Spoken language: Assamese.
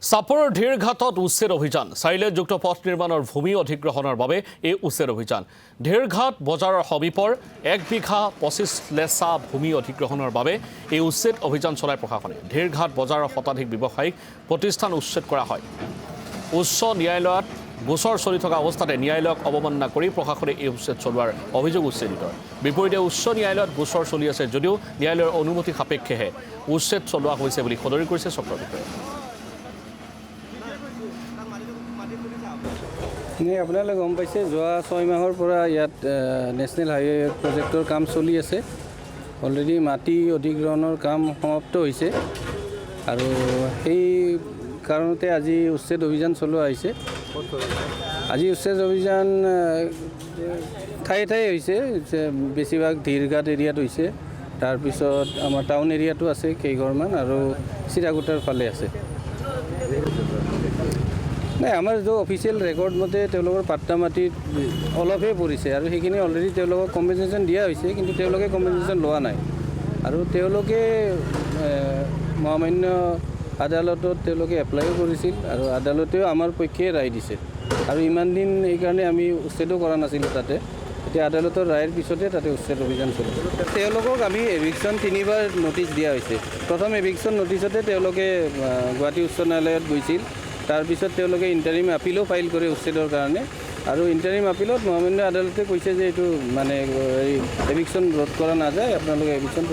চাপৰৰ ঢেৰঘাটত উচ্ছেদ অভিযান চাৰিলেনযুক্ত পথ নিৰ্মাণৰ ভূমি অধিগ্ৰহণৰ বাবে এই উচ্ছেদ অভিযান ঢেৰঘাট বজাৰৰ সমীপৰ 1 বিঘা 25 লেচা ভূমি অধিগ্ৰহণৰ বাবে এই উচ্ছেদ অভিযান চলাই প্ৰশাসনে ঢেৰঘাট বজাৰৰ শতাধিক ব্যৱসায়িক প্ৰতিষ্ঠান উচ্ছেদ কৰা হয় উচ্চ ন্যায়ালয়ত গোচৰ চলি থকা অৱস্থাতে ন্যায়ালয়ক অৱমাননা কৰি প্ৰশাসনে এই উচ্ছেদ চলোৱাৰ অভিযোগ উচ্ছেদিত বিপৰীতে উচ্চ ন্যায়ালয়ত গোচৰ চলি আছে যদিও ন্যায়ালয়ৰ অনুমতি সাপেক্ষেহে উচ্ছেদ চলোৱা হৈছে বুলি সদৰি কৰিছে চক্ৰৰ বিষয়ে আপোনালোকে গম পাইছে যোৱা 6 মাহৰ পৰা ইয়াত নেশ্যনেল হাইৱে প্ৰজেক্টৰ কাম চলি আছে অলৰেডি মাটি অধিগ্ৰহণৰ কাম সমাপ্ত হৈছে আৰু সেই কাৰণতে আজি উচ্ছেদ অভিযান চলোৱা হৈছে আজি উচ্ছেদ অভিযান ঠায়ে ঠায়ে হৈছে বেছিভাগ ঢেৰঘাট এৰিয়াত হৈছে তাৰপিছত আমাৰ টাউন এৰিয়াটো আছে কেইঘৰমান আৰু চিৰাগুটাৰ ফালে আছে নাই আমাৰ যে অফিচিয়েল ৰেকৰ্ড মতে তেওঁলোকৰ পাট্টা মাটিত অলপহে পৰিছে আৰু সেইখিনি অলৰেডি তেওঁলোকক কম্পেনচেশ্যন দিয়া হৈছে কিন্তু তেওঁলোকে কম্পেনচেশ্যন লোৱা নাই আৰু তেওঁলোকে মহামান্য আদালতত তেওঁলোকে এপ্লাইও কৰিছিল আৰু আদালতেও আমাৰ পক্ষে ৰায় দিছে আৰু ইমান দিন এইকাৰণে আমি উচ্ছেদো কৰা নাছিলোঁ তাতে এতিয়া আদালতৰ ৰায়ৰ পিছতে তাতে উচ্ছেদ অভিযান চলিছে তেওঁলোকক আমি এভিকশ্যন 3বাৰ নটিচ দিয়া হৈছে প্ৰথম এভিকশ্যন নটিচতে তেওঁলোকে গুৱাহাটী উচ্চ ন্যায়ালয়ত গৈছিল তাৰপিছত তেওঁলোকে ইণ্টাৰিম আপিলো ফাইল কৰে উচ্ছেদৰ কাৰণে আৰু ইণ্টাৰিম আপিলত মহামান্য আদালতে কৈছে যে এইটো মানে এভিকশ্যন ৰোধ কৰা নাযায় আপোনালোকে এভিকশ্যন